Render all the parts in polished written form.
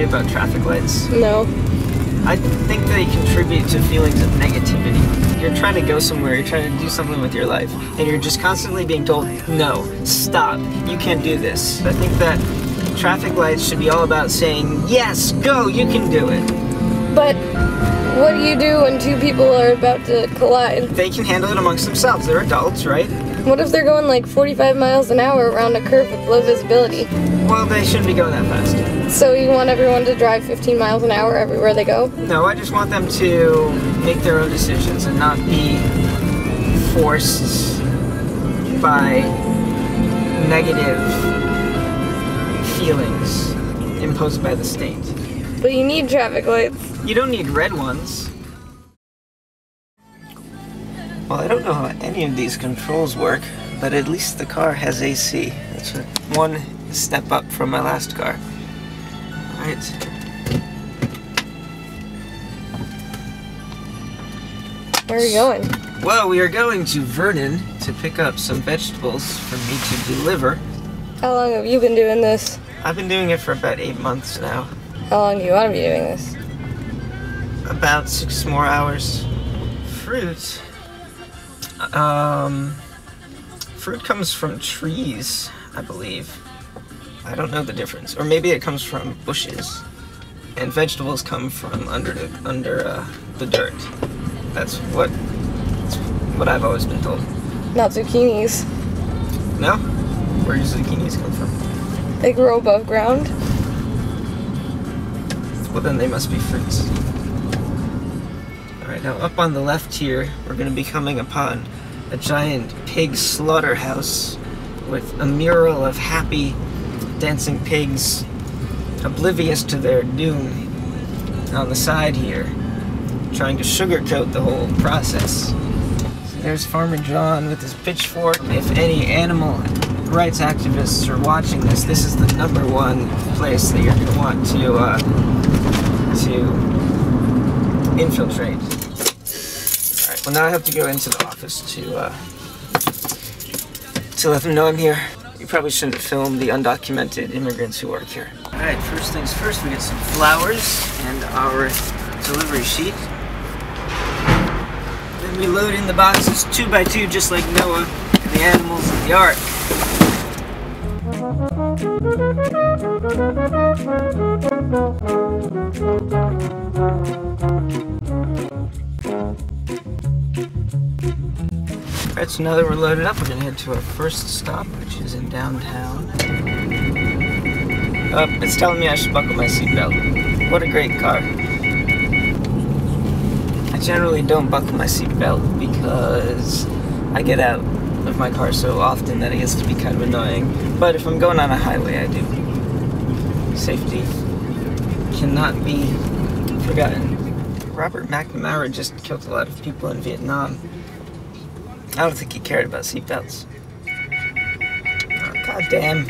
about traffic lights? No. I think they contribute to feelings of negativity. You're trying to go somewhere, you're trying to do something with your life, and you're just constantly being told, no, stop, you can't do this. I think that traffic lights should be all about saying, yes, go, you can do it. But what do you do when two people are about to collide? They can handle it amongst themselves. They're adults, right? What if they're going like 45 miles an hour around a curve with low visibility? Well, they shouldn't be going that fast. So you want everyone to drive 15 miles an hour everywhere they go? No, I just want them to make their own decisions and not be forced by negative feelings imposed by the state. But you need traffic lights. You don't need red ones. Well, I don't know how any of these controls work, but at least the car has AC. That's one step up from my last car. Alright. Where are we going? Well, we are going to Vernon to pick up some vegetables for me to deliver. How long have you been doing this? I've been doing it for about 8 months now. How long do you want to be doing this? About 6 more hours. Fruit. Fruit comes from trees, I believe. I don't know the difference. Or maybe it comes from bushes. And vegetables come from under the dirt. That's what I've always been told. Not zucchinis. No? Where do zucchinis come from? They grow above ground. Well, then they must be fruits. Alright, now up on the left here, we're going to be coming upon a giant pig slaughterhouse with a mural of happy dancing pigs oblivious to their doom on the side here, trying to sugarcoat the whole process. So there's Farmer John with his pitchfork. If any animal rights activists are watching this, this is the #1 place that you're going to want to infiltrate. Alright, well now I have to go into the office to let them know I'm here. You probably shouldn't film the undocumented immigrants who work here. Alright, first things first, we get some flowers and our delivery sheet. Then we load in the boxes 2 by 2 just like Noah and the animals in the ark. Alright, so now that we're loaded up, we're going to head to our first stop, which is in downtown. It's telling me I should buckle my seatbelt. What a great car. I generally don't buckle my seatbelt because I get out of my car so often that it gets to be kind of annoying. But if I'm going on a highway, I do. Safety cannot be forgotten. Robert McNamara just killed a lot of people in Vietnam. I don't think he cared about seatbelts. Oh, God damn.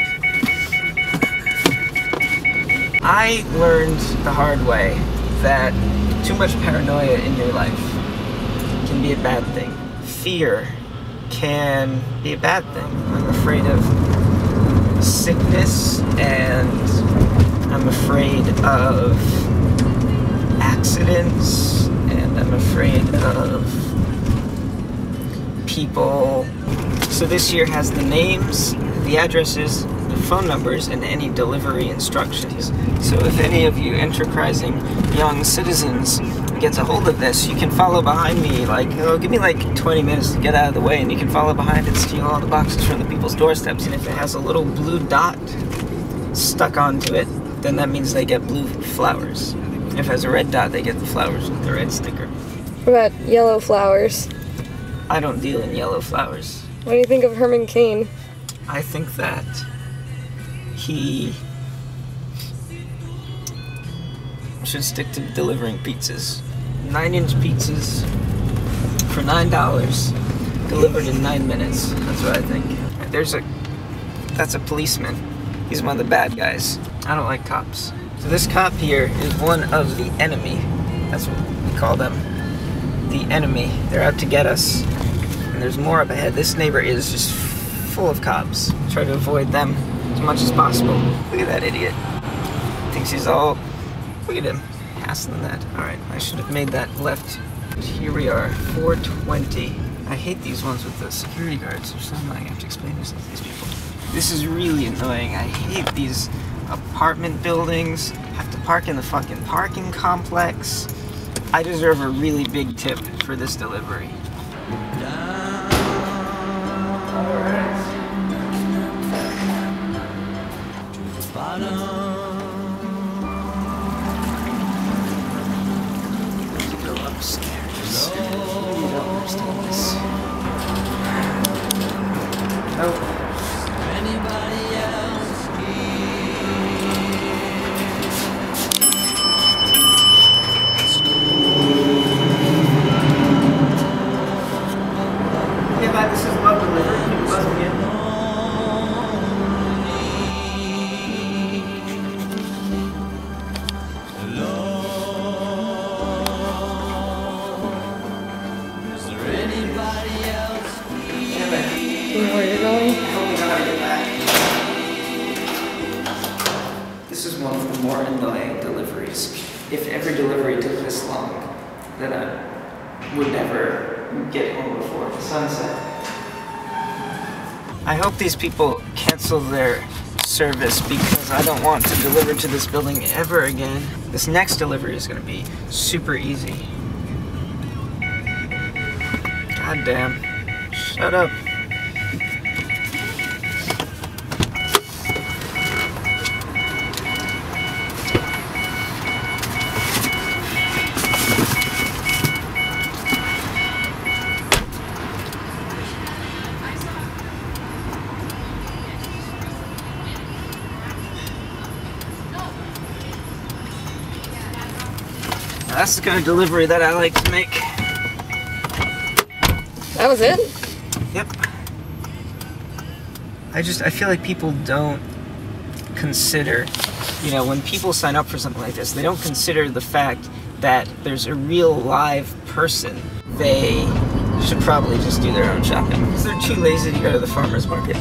I learned the hard way that too much paranoia in your life can be a bad thing. Fear can be a bad thing. I'm afraid of sickness, and I'm afraid of accidents, and I'm afraid of people. So this here has the names, the addresses, the phone numbers, and any delivery instructions. So if any of you enterprising young citizens gets a hold of this, you can follow behind me, like, oh, give me like 20 minutes to get out of the way, and you can follow behind and steal all the boxes from the people's doorsteps. And if it has a little blue dot stuck onto it, then that means they get blue flowers. If it has a red dot, they get the flowers with the red sticker. What about yellow flowers? I don't deal in yellow flowers. What do you think of Herman Cain? I think that he should stick to delivering pizzas. 9-inch pizzas for $9, delivered in 9 minutes. That's what I think. That's a policeman. He's one of the bad guys. I don't like cops. So this cop here is one of the enemy. That's what we call them. The enemy. They're out to get us. And there's more up ahead. This neighbor is just full of cops. Try to avoid them as much as possible. Look at that idiot. Thinks he's all Look at him, hassling that. Alright, I should have made that left. Here we are, 420. I hate these ones with the security guards. There's something I have to explain this to these people. This is really annoying. I hate these apartment buildings. Have to park in the fucking parking complex. I deserve a really big tip for this delivery. Alright. Go upstairs. You don't understand this. Oh. Anybody else Yeah, man, this is love delivery. It wasn't yet. Where you're going? This is one of the more annoying deliveries. If every delivery took this long, then I would never get home before the sunset. I hope these people cancel their service because I don't want to deliver to this building ever again. This next delivery is going to be super easy. God damn. Shut up. That's the kind of delivery that I like to make. That was it? Yep. I feel like people don't consider, you know, when people sign up for something like this, they don't consider the fact that there's a real live person. They should probably just do their own shopping because they're too lazy to go to the farmer's market.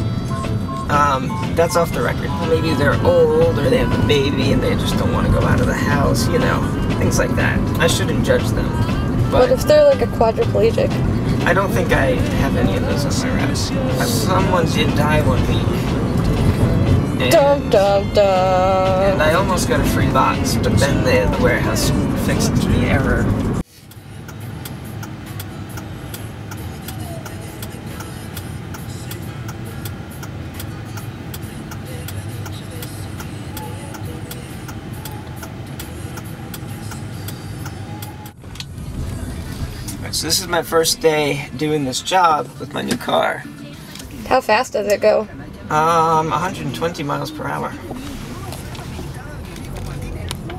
That's off the record. Maybe they're old or they have a baby and they just don't want to go out of the house, you know, things like that. I shouldn't judge them. But What if they're like a quadriplegic? I don't think I have any of those on my routes. Someone did die one week. And, Dum dum dum. and I almost got a free box, but then the warehouse fixed the error. So this is my first day doing this job with my new car. How fast does it go? 120 miles per hour.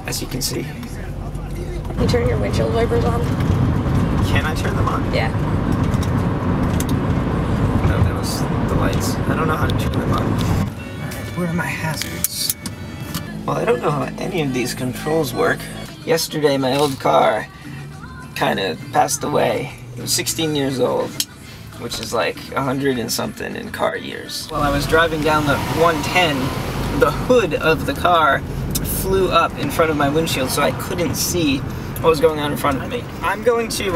As you can see. You turn your windshield wipers on? Can I turn them on? Yeah. No, that was the lights. I don't know how to turn them on. Alright, where are my hazards? Well, I don't know how any of these controls work. Yesterday, my old car kind of passed away. It was 16 years old, which is like 100 and something in car years. While I was driving down the 110, the hood of the car flew up in front of my windshield so I couldn't see what was going on in front of me. I'm going to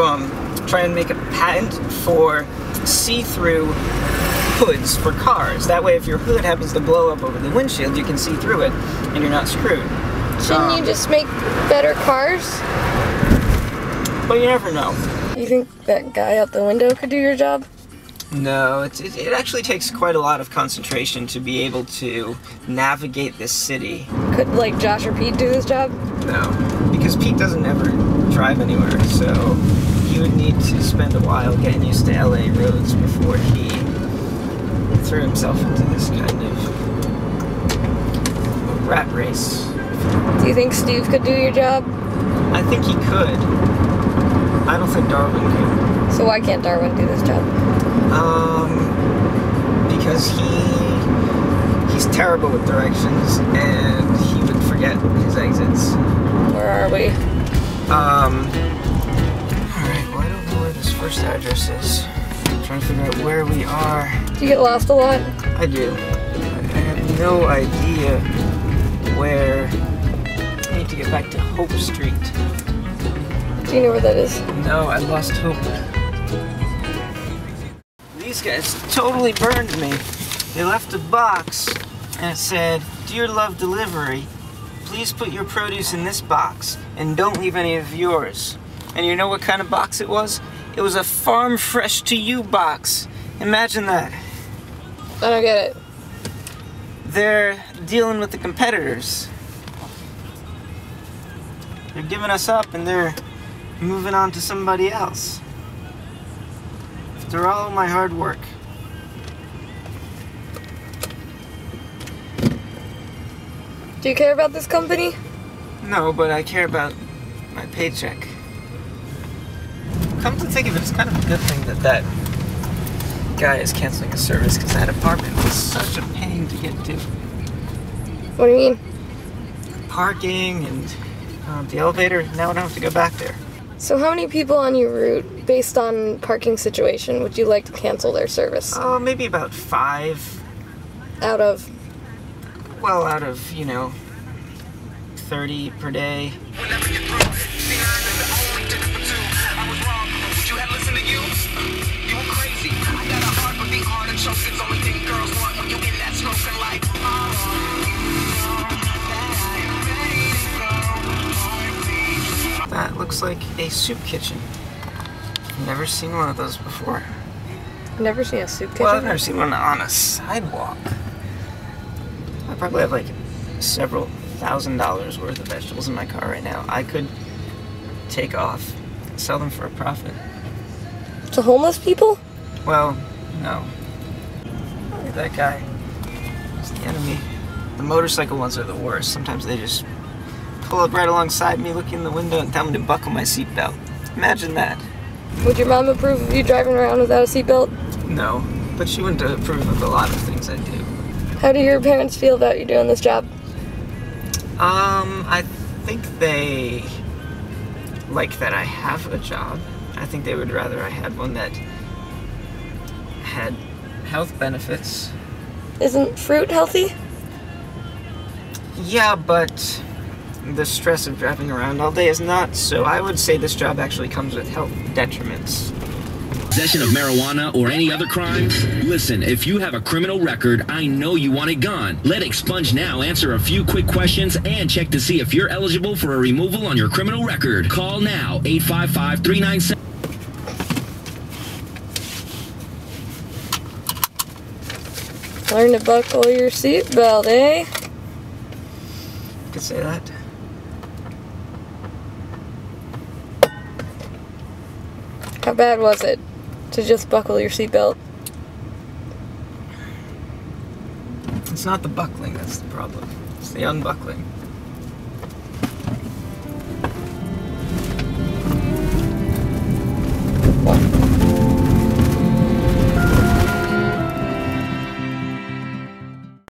try and make a patent for see-through hoods for cars. That way if your hood happens to blow up over the windshield, you can see through it and you're not screwed. Shouldn't you just make better cars? But you never know. You think that guy out the window could do your job? No, it actually takes quite a lot of concentration to be able to navigate this city. Could like Josh or Pete do this job? No, because Pete doesn't ever drive anywhere, so he would need to spend a while getting used to LA roads before he threw himself into this kind of rat race. Do you think Steve could do your job? I think he could. I don't think Darwin could. So why can't Darwin do this job? Because he's terrible with directions and he would forget his exits. Where are we? Alright, well I don't know where this first address is. I'm trying to figure out where we are. Do you get lost a lot? I do. I have no idea where I need to get back to Hope Street. Do you know where that is? No, I lost hope. These guys totally burned me. They left a box and it said, "Dear Love Delivery, please put your produce in this box and don't leave any of yours." And you know what kind of box it was? It was a Farm Fresh to You box. Imagine that. I don't get it. They're dealing with the competitors. They're giving us up and they're moving on to somebody else. After all my hard work. Do you care about this company? No, but I care about my paycheck. Come to think of it, it's kind of a good thing that that guy is canceling his service, because that apartment was such a pain to get to. What do you mean? Parking and the elevator, now I don't have to go back there. So how many people on your route, based on parking situation, would you like to cancel their service? Oh, maybe about 5. Out of? Well, out of, 30 per day. That looks like a soup kitchen. Never seen one of those before. Never seen a soup kitchen? Well, I've never seen one on a sidewalk. I probably have like several $1,000s worth of vegetables in my car right now. I could take off and sell them for a profit. To homeless people? Well, no. Look at that guy. He's the enemy. The motorcycle ones are the worst. Sometimes they just pull up right alongside me, look in the window, and tell me to buckle my seatbelt. Imagine that. Would your mom approve of you driving around without a seatbelt? No, but she wouldn't approve of a lot of things I do. How do your parents feel about you doing this job? I think they like that I have a job. I think they would rather I had one that had health benefits. Isn't fruit healthy? Yeah, but the stress of driving around all day is not, so I would say this job actually comes with health detriments. Possession of marijuana or any other crimes? Listen, if you have a criminal record, I know you want it gone. Let Expunge Now answer a few quick questions and check to see if you're eligible for a removal on your criminal record. Call now, 855-397. Learn to buckle your seatbelt, eh? You could say that. How bad was it to just buckle your seatbelt? It's not the buckling that's the problem. It's the unbuckling.